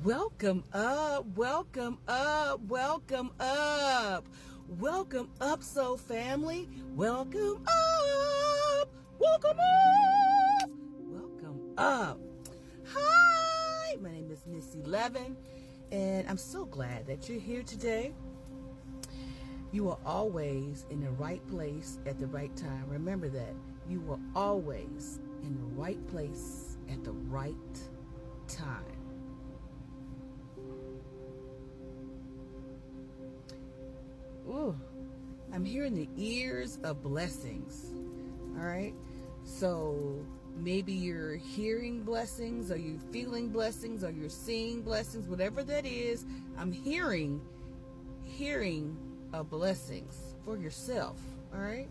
Welcome up, welcome up, welcome up. Welcome up, soul family. Welcome up, welcome up, welcome up. Hi, my name is Missy Levin, and I'm so glad that you're here today. You are always in the right place at the right time. Remember that. You are always in the right place at the right time. Ooh, I'm hearing the ears of blessings. All right. So maybe you're hearing blessings, or you're feeling blessings, or you're seeing blessings, whatever that is. I'm hearing of blessings for yourself. All right.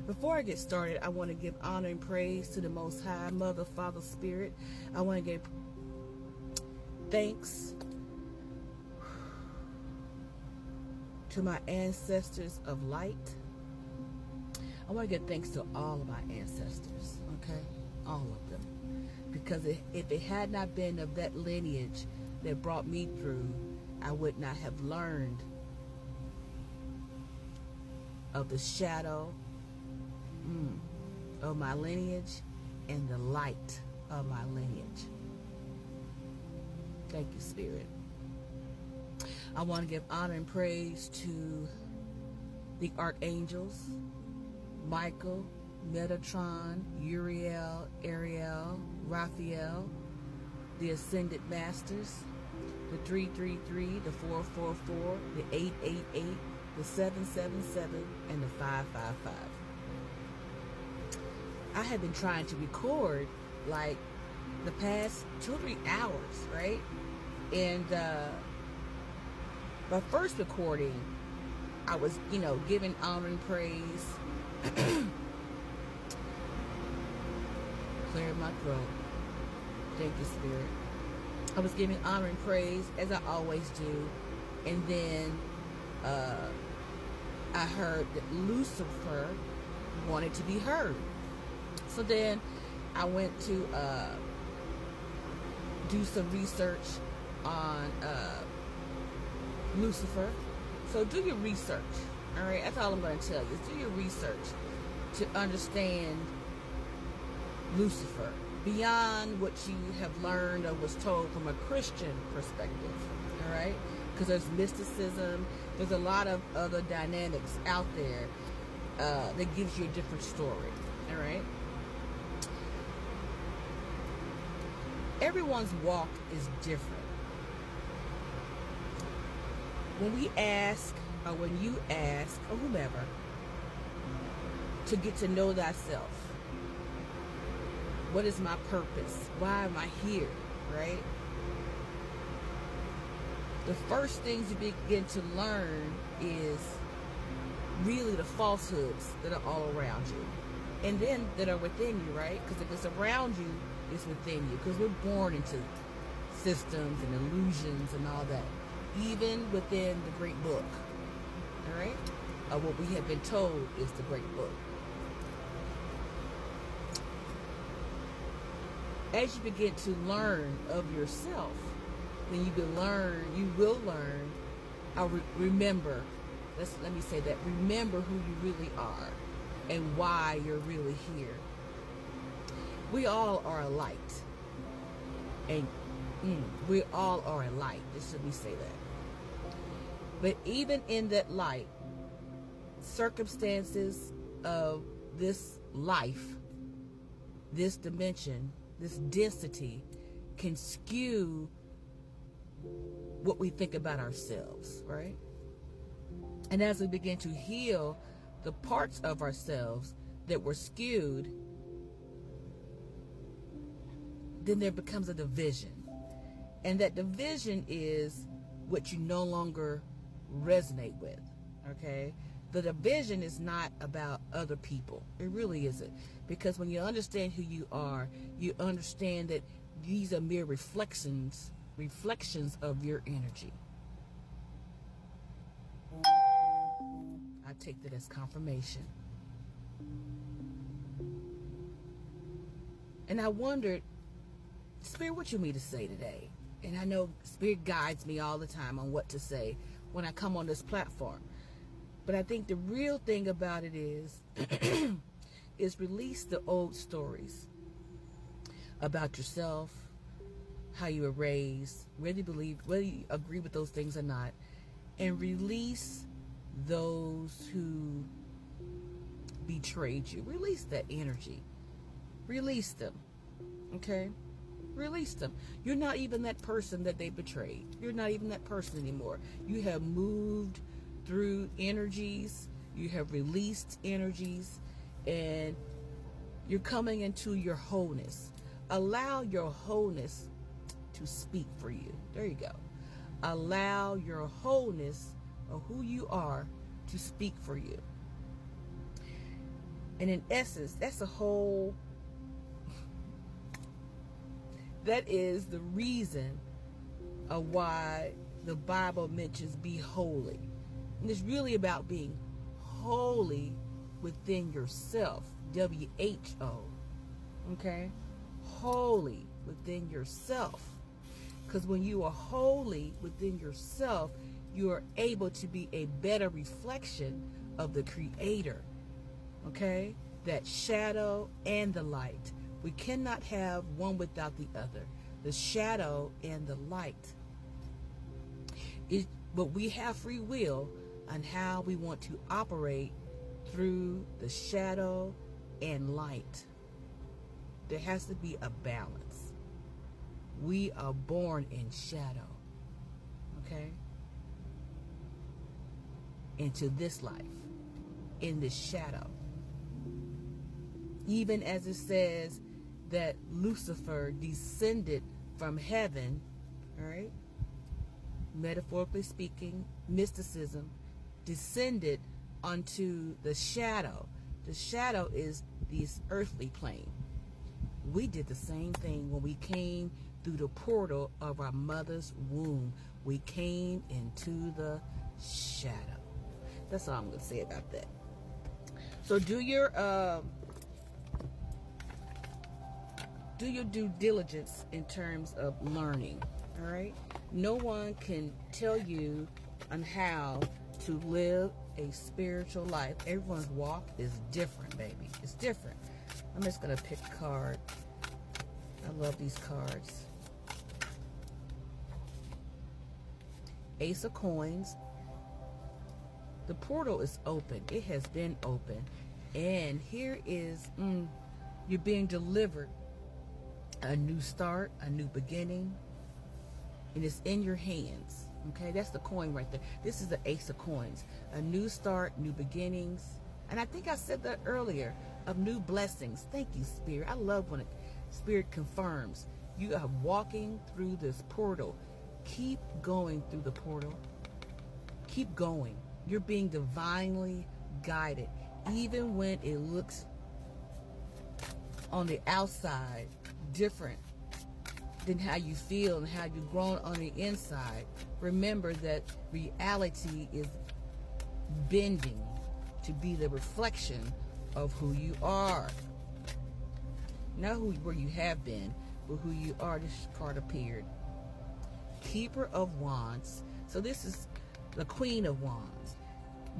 Before I get started, I want to give honor and praise to the Most High, Mother, Father, Spirit. I want to give thanks to my ancestors of light. I want to give thanks to all of my ancestors, okay? All of them. Because if it had not been of that lineage that brought me through, I would not have learned of the shadow of my lineage and the light of my lineage. Thank you, Spirit. I want to give honor and praise to the archangels, Michael, Metatron, Uriel, Ariel, Raphael, the ascended masters, the 333, the 444, the 888, the 777, and the 555. I have been trying to record like the past 2 or 3 hours, right? And my first recording, I was, giving honor and praise. Clearing my throat. Thank you, Spirit. I was giving honor and praise, as I always do. And then I heard that Lucifer wanted to be heard. So then I went to do some research on Lucifer. So do your research. All right, that's all I'm going to tell you. Is do your research to understand Lucifer beyond what you have learned or was told from a Christian perspective. All right, because there's mysticism. There's a lot of other dynamics out there that gives you a different story. All right. Everyone's walk is different. When we ask, or when you ask, or whomever, to get to know thyself, what is my purpose? Why am I here? Right? The first things you begin to learn is really the falsehoods that are all around you, and then that are within you, right? Because if it's around you, it's within you. Because we're born into systems and illusions and all that, even within the great book. All right? What we have been told is the great book. As you begin to learn of yourself, then you will learn, remember, let me say that, remember who you really are and why you're really here. We all are a light. And we all are a light. Just let me say that. But even in that light, circumstances of this life, this dimension, this density can skew what we think about ourselves, right? And as we begin to heal the parts of ourselves that were skewed, then there becomes a division. And that division is what you no longer resonate with, okay? The division is not about other people. It really isn't. Because when you understand who you are, you understand that these are mere reflections of your energy. I take that as confirmation. And I wondered, Spirit, what you mean to say today? And I know Spirit guides me all the time on what to say when I come on this platform. But I think the real thing about it is is release the old stories about yourself, how you were raised, whether you agree with those things or not, and release those who betrayed you. Release that energy. Release them. Okay? Release them. You're not even that person that they betrayed. You're not even that person anymore. You have moved through energies. You have released energies. And you're coming into your wholeness. Allow your wholeness to speak for you. There you go. Allow your wholeness of who you are to speak for you. And in essence, that's a whole... that is the reason of why the Bible mentions be holy. And it's really about being holy within yourself. W-H-O. Okay? Holy within yourself. Because when you are holy within yourself, you are able to be a better reflection of the Creator. Okay? That shadow and the light. We cannot have one without the other. The shadow and the light. But we have free will on how we want to operate through the shadow and light. There has to be a balance. We are born in shadow. Okay? Into this life. In this shadow. Even as it says that Lucifer descended from heaven, all right? Metaphorically speaking, mysticism, descended onto the shadow. The shadow is this earthly plane. We did the same thing when we came through the portal of our mother's womb. We came into the shadow. That's all I'm going to say about that. So do your due diligence in terms of learning. All right? No one can tell you on how to live a spiritual life. Everyone's walk is different, baby. It's different. I'm just going to pick a card. I love these cards. Ace of Coins. The portal is open. It has been open. And here is, you're being delivered a new start, a new beginning. And it's in your hands. Okay, that's the coin right there. This is the Ace of Coins. A new start, new beginnings. And I think I said that earlier, of new blessings. Thank you, Spirit. I love when Spirit confirms. You are walking through this portal. Keep going through the portal. Keep going. You're being divinely guided. Even when it looks on the outside different than how you feel and how you've grown on the inside. Remember that reality is bending to be the reflection of who you are. Not where you have been, but who you are. This card appeared. Keeper of Wands. So this is the Queen of Wands.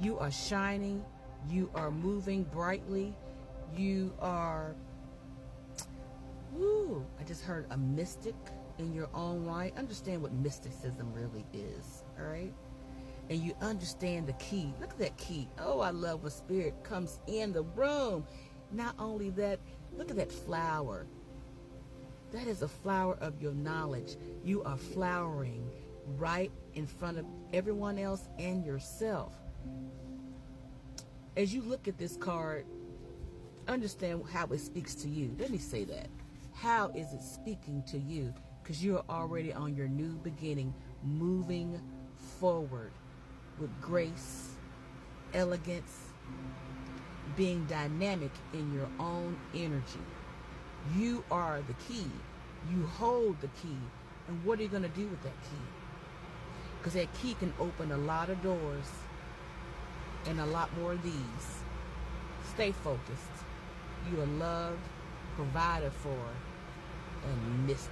You are shining. You are moving brightly. You are... Woo! I just heard a mystic in your own right. Understand what mysticism really is, all right? And you understand the key. Look at that key. Oh, I love when Spirit comes in the room. Not only that, look at that flower. That is a flower of your knowledge. You are flowering right in front of everyone else and yourself. As you look at this card, understand how it speaks to you. Let me say that. How is it speaking to you? Because you're already on your new beginning, moving forward with grace, elegance, being dynamic in your own energy. You are the key. You hold the key. And what are you going to do with that key? Because that key can open a lot of doors and a lot more of these. Stay focused. You are loved, provided for, and mystic.